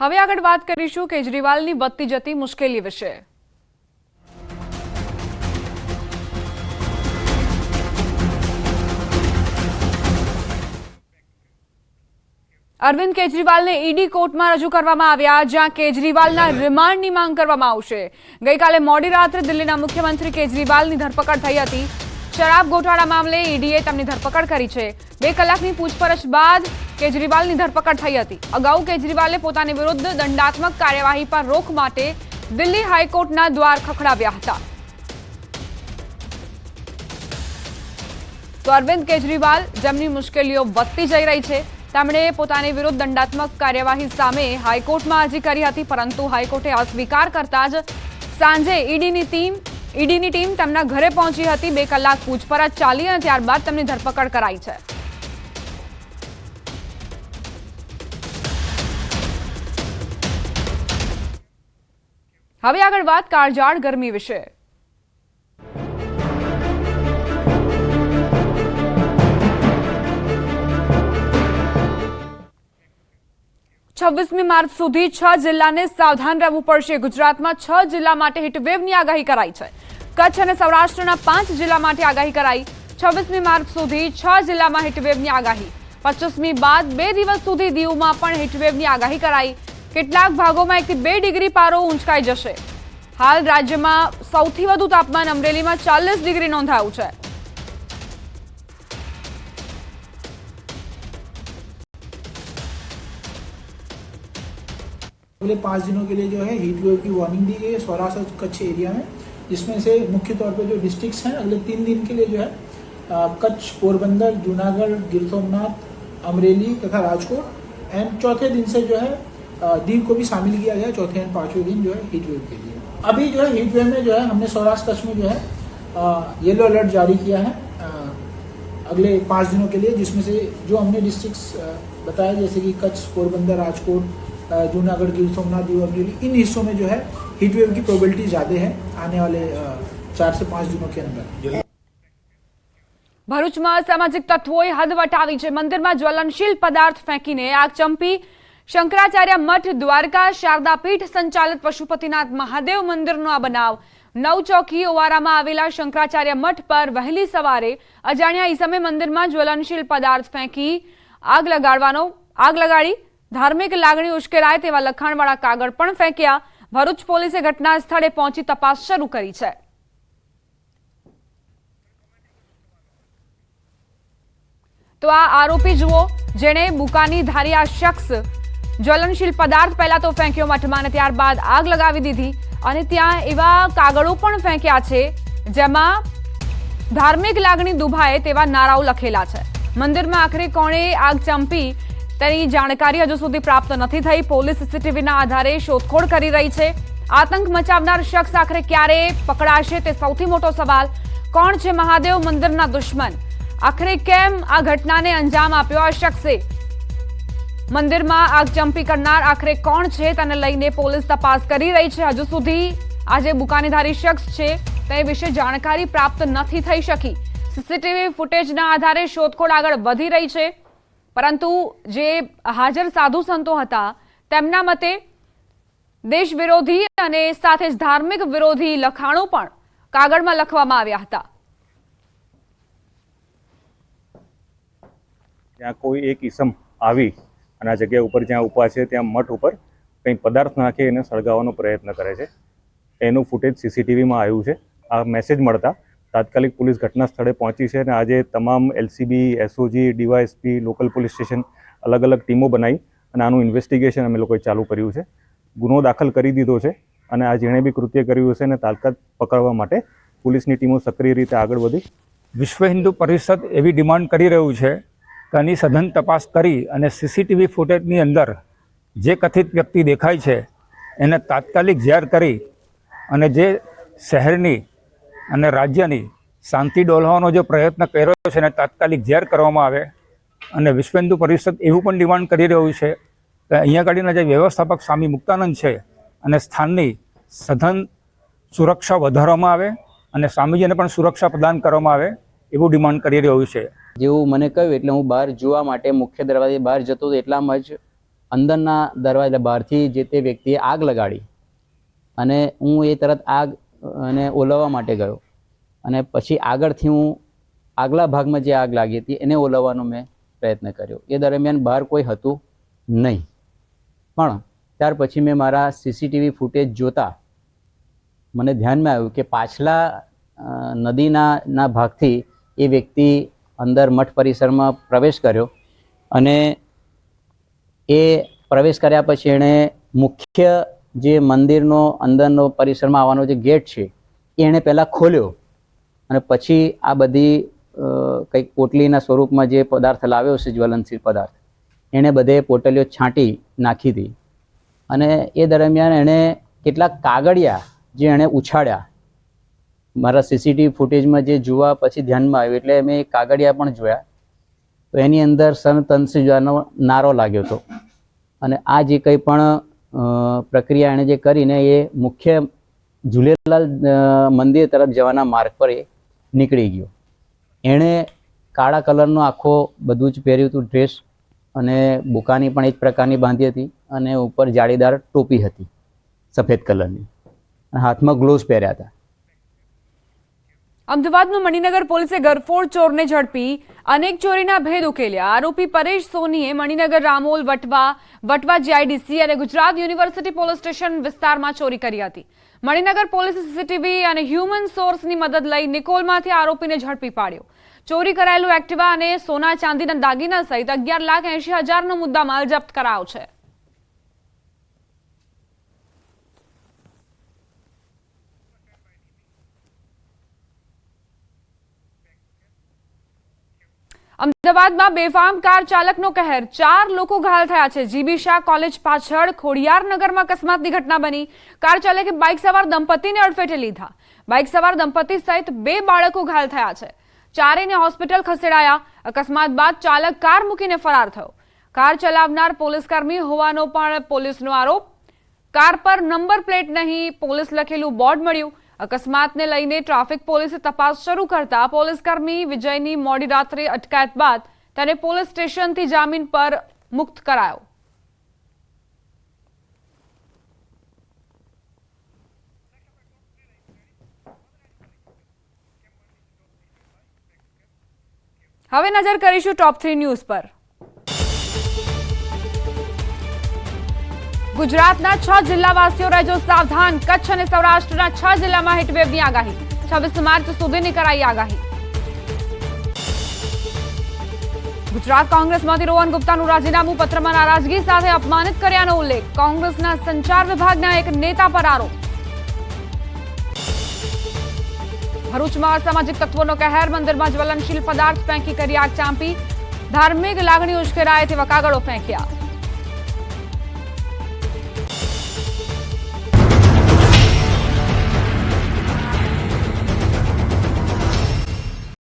હવે આગળ વાત કરીશું કેજરીવાલની વધતી જતી મુશ્કેલી વિશે। અરવિંદ કેજરીવાલને ઈડી કોર્ટમાં રજૂ કરવામાં આવ્યા, જ્યાં કેજરીવાલના રિમાન્ડની માંગ કરવામાં આવશે। ગઈકાલે મોડી રાત્રે દિલ્હીના મુખ્યમંત્રી કેજરીવાલની ધરપકડ થઈ હતી। શરાબ ગોટાળા મામલે ઈડીએ તેમની ધરપકડ કરી છે। 2 કલાકની પૂછપરછ બાદ કેજરીવાલની ધરપકડ થઈ હતી। અગાઉ કેજરીવાલે પોતાની વિરુદ્ધ દંડાત્મક કાર્યવાહી પર રોક માટે દિલ્હી હાઈકોર્ટના દ્વાર ખખડાવ્યા હતા। તો અરવિંદ કેજરીવાલ જેમની મુશ્કેલીઓ વધતી જઈ રહી છે, તેમણે પોતાની વિરુદ્ધ દંડાત્મક કાર્યવાહી સામે હાઈકોર્ટમાં અરજી કરી હતી, પરંતુ હાઈકોર્ટે અસ્વીકાર કરતા જ સાંજે ઈડીની ટીમ તેમના ઘરે પહોંચી હતી। 2 કલાક પૂછપરછ ચાલી અને ત્યારબાદ તેમની ધરપકડ કરાઈ છે। હવે આગળ વાત કાળઝાળ ગરમી વિશે। 26મી માર્ચ સુધી 6 જિલ્લાને સાવધાન રહેવું પડશે। ગુજરાતમાં 6 જિલ્લા માટે હીટવેવની આગાહી કરાઈ છે। કચ્છ અને સૌરાષ્ટ્રના 5 જિલ્લા માટે આગાહી કરાઈ। 26મી માર્ચ સુધી 6 જિલ્લામાં હીટવેવની આગાહી। 25મી બાદ 2 દિવસ સુધી દીવમાં પણ હીટવેવની આગાહી કરાઈ। કેટલાક ભાગોમાં 1 થી 2 ડિગ્રી પારો ઊંચકાઈ જશે। હાલ રાજ્યમાં સૌથી વધુ તાપમાન અમરેલીમાં 40 ડિગ્રી નોંધાયું છે। अगले 5 दिनों के लिए जो है हीट वेव की वार्निंग दी गई है सौराष्ट्र और कच्छ एरिया में, जिसमें से मुख्य तौर पे जो डिस्ट्रिक्ट्स हैं अगले 3 दिन के लिए जो है कच्छ, पोरबंदर, जूनागढ़, गिर सोमनाथ, अमरेली तथा राजकोट एंड चौथे दिन से जो है दीव को भी शामिल किया गया। चौथे एंड 5वें दिन जो है हीट वेव के लिए अभी जो है हीट वेव में जो है हमने सौराष्ट्र कच्छ में जो है येलो अलर्ट जारी किया है अगले 5 दिनों के लिए, जिसमें से जो हमने डिस्ट्रिक्ट्स बताया जैसे कि कच्छ, पोरबंदर, राजकोट, जूनागढ़, गिर सोमनाथ, दीव, अमरेली, इन हिस्सों में जो है हीट वेव की प्रोबेबिलिटी ज़्यादा है आने वाले 4 से 5 दिनों के अंदर। ભરૂચમાં સામાજિક તત્વોએ હદ વટાવી છે। મંદિરમાં જ્વલનશીલ પદાર્થ ફેંકીને આગ ચંપી। શંકરાચાર્ય મઠ દ્વારકા શારદાપીઠ સંચાલિત પશુપતિનાથ મહાદેવ મંદિરનો આ બનાવ। નવચોકી ઓવારામાં આવેલા શંકરાચાર્ય મઠ પર વહેલી સવારે અજાણ્યા ઈસમે મંદિરમાં જ્વલનશીલ પદાર્થ ફેંકી આગ લગાડી ધાર્મિક લાગણી ઉશ્કેરાય તેવા લખાણવાળા કાગળ પણ ફેંક્યા। ભરૂચ પોલીસે ઘટના સ્થળે પહોંચી તપાસ શરૂ કરી છે। તો આ આરોપી જુઓ, જેણે બુકાનીધારી આ શખ્સ જ્વલનશીલ પદાર્થ પહેલા તો ફેંક્યો મઠમાં અને ત્યારબાદ આગ લગાવી દીધી અને ત્યાં એવા કાગળો પણ ફેંક્યા છે જેમાં ધાર્મિક લાગણી દુભાય તેવા નારાઓ લખેલા છે। મંદિરમાં આખરે કોણે આગ ચંપી તેની જાણકારી હજુ સુધી પ્રાપ્ત નથી થઈ। પોલીસ સીસીટીવીના આધારે શોધખોળ કરી રહી છે। આતંક મચાવનાર શખ્સ આખરે ક્યારે પકડાશે તે સૌથી મોટો સવાલ। કોણ છે મહાદેવ મંદિરના દુશ્મન? આખરે કેમ આ ઘટનાને અંજામ આપ્યો આ શખ્સે? મંદિરમાં આગ ચંપી કરનાર આખરે કોણ છે તેને લઈને પોલીસ તપાસ કરી રહી છે। હજુ સુધી આ જે બુકાનીધારી શખ્સ છે તે વિશે જાણકારી પ્રાપ્ત નથી થઈ શકી। સીસીટીવી ફૂટેજના આધારે શોધખોળ આગળ વધી રહી છે, પરંતુ જે હાજર સાધુ સંતો હતા તેમના મતે દેશ વિરોધી અને સાથે જ ધાર્મિક વિરોધી લખાણો પણ કાગળમાં લખવામાં આવ્યા હતા। ત્યાં કોઈ એક ઈસમ આવી અને આ જગ્યા ઉપર જ્યાં ઊભા છે ત્યાં મઠ ઉપર કંઈ પદાર્થ નાખી એને સળગાવવાનો પ્રયત્ન કરે છે। એનું ફૂટેજ સીસીટીવીમાં આવ્યું છે। આ મેસેજ મળતા તાત્કાલિક પોલીસ ઘટના સ્થળે પહોંચી છે અને આજે તમામ LCB, SOG, DYSP, local police station અલગ અલગ ટીમો બનાવી અને આનું ઇન્વેસ્ટિગેશન અમે લોકોએ ચાલુ કર્યું છે। ગુનો દાખલ કરી દીધો છે અને આ જેણે બી કૃત્ય કર્યું હશે એને તાત્કાલિક પકડવા માટે પોલીસની ટીમો સક્રિય રીતે આગળ વધી। વિશ્વ હિન્દુ પરિષદ એવી ડિમાન્ડ કરી રહ્યું છે કે આની સઘન તપાસ કરી અને સીસીટીવી ફૂટેજની અંદર જે કથિત વ્યક્તિ દેખાય છે એને તાત્કાલિક જાહેર કરી અને જે શહેરની અને રાજ્યની શાંતિ ડોલવાનો જે પ્રયત્ન કર્યો છે એને તાત્કાલિક જાહેર કરવામાં આવે। અને વિશ્વ હિન્દુ પરિષદ એવું પણ ડિમાન્ડ કરી રહ્યું છે કે અહીંયા આગળના જે વ્યવસ્થાપક સ્વામી મુક્તાનંદ છે અને સ્થાનની સઘન સુરક્ષા વધારવામાં આવે અને સ્વામીજીને પણ સુરક્ષા પ્રદાન કરવામાં આવે એવું ડિમાન્ડ કરી રહ્યું છે। જેવું મને કહ્યું એટલે હું બહાર જોવા માટે મુખ્ય દરવાજે બહાર જતો હતો, એટલામાં જ અંદરના દરવાજા બહારથી જે તે વ્યક્તિએ આગ લગાડી અને હું એ તરત આગ અને ઓલવવા માટે ગયો અને પછી આગળથી હું આગલા ભાગમાં જે આગ લાગી હતી એને ઓલવવાનો મેં પ્રયત્ન કર્યો. એ દરમિયાન બહાર કોઈ હતું નહીં, પણ ત્યાર પછી મેં મારા સીસીટીવી જોતા મને ધ્યાનમાં આવ્યું કે પાછલા નદીના ભાગથી એ વ્યક્તિ અંદર મઠ પરિસરમાં પ્રવેશ કર્યો અને એ પ્રવેશ કર્યા પછી એણે મુખ્ય જે મંદિરનો અંદરનો પરિસરમાં આવવાનો જે ગેટ છે એ એણે પહેલાં ખોલ્યો અને પછી આ બધી કંઈક પોટલીના સ્વરૂપમાં જે પદાર્થ લાવ્યો છે જ્વલનશીલ પદાર્થ એણે બધે પોટલીઓ છાંટી નાખી હતી. અને એ દરમિયાન એણે કેટલાક કાગળિયા જે એણે ઉછાળ્યા, મારા સીસીટીવી ફૂટેજમાં જે જોવા પછી ધ્યાનમાં આવ્યું એટલે મેં કાગળિયા પણ જોયા તો એની અંદર સનતનસીનો નારો લાગ્યો હતો. અને આ જે કંઈ પણ પ્રક્રિયા એણે જે કરીને એ મુખ્ય ઝૂલેલાલ મંદિર તરફ જવાના માર્ગ પર એ નીકળી ગયો. એણે કાળા કલરનો આખો બધું જ પહેર્યું હતું ડ્રેસ અને બુકાની પણ એ જ પ્રકારની બાંધી હતી અને ઉપર જાળીદાર ટોપી હતી સફેદ કલરની અને હાથમાં ગ્લોવ્સ પહેર્યા હતા. અમદાવાદમાં મણિનગર પોલીસે ગરફોડ ચોરને ઝડપી અનેક ચોરીના ભેદ ઉકેલ્યા. આરોપી પરેશ સોનીએ મણિનગર રામોલ વટવા જીઆઈડીસી અને ગુજરાત યુનિવર્સિટી પોલીસ સ્ટેશન વિસ્તારમાં ચોરી કરી હતી. મણિનગર પોલીસે સીસીટીવી અને હ્યુમન સોર્સની મદદ લઈ નિકોલમાંથી આરોપીને ઝડપી પાડ્યો. ચોરી કરાયેલું એક્ટિવા અને સોના ચાંદીના દાગીના સહિત 11,80,000નો મુદ્દામાલ જપ્ત કરાયો છે. અમદાવાદમાં બેફામ કાર ચાલકનો કહેર, 4 લોકો ઘાયલ થયા છે. જીબી શાહ કોલેજ પાછળ ખોડિયારનગરમાં અકસ્માતની ઘટના બની. કાર ચાલકે બાઇક સવાર દંપતીને અડફેટે લીધા. બાઇક સવાર દંપતી સહિત 2 બાળકો ઘાયલ થયા છે. ચારેયને હોસ્પિટલ ખસેડાયા. અકસ્માત બાદ ચાલક કાર મૂકીને ફરાર થયો. કાર ચલાવનાર પોલીસકર્મી હોવાનો પણ પોલીસનો આરોપ. કાર પર નંબર પ્લેટ નહીં, પોલીસ લખેલું બોર્ડ મળ્યું. અકસ્માતને લઈને ટ્રાફિક પોલીસે તપાસ શરૂ કરતા પોલીસકર્મી વિજયની મોડી રાત્રે અટકાયત બાદ તેને પોલીસ સ્ટેશનથી જામીન પર મુક્ત કરાયો. હવે નજર કરીશું ટોપ 3 ન્યૂઝ પર. ગુજરાતના 6 જિલ્લાવાસીઓ રહેજો સાવધાન. કચ્છ અને સૌરાષ્ટ્રના 6 જિલ્લામાં હીટવેવની આગાહી. 26 માર્ચ સુધીની કરાઈ આગાહી. ગુજરાત કોંગ્રેસમાંથી રોહન ગુપ્તાનું રાજીનામું, પત્રમાં નારાજગી સાથે અપમાનિત કર્યાનો ઉલ્લેખ. કોંગ્રેસના સંચાર વિભાગના એક નેતા પર આરોપ. ભરૂચમાં અસામાજિક તત્વોનો કહેર, મંદિરમાં જ્વલનશીલ પદાર્થ ફેંકી કરી આગ ચાંપી. ધાર્મિક લાગણી ઉશ્કેરાય તેવા કાગળો ફેંક્યા.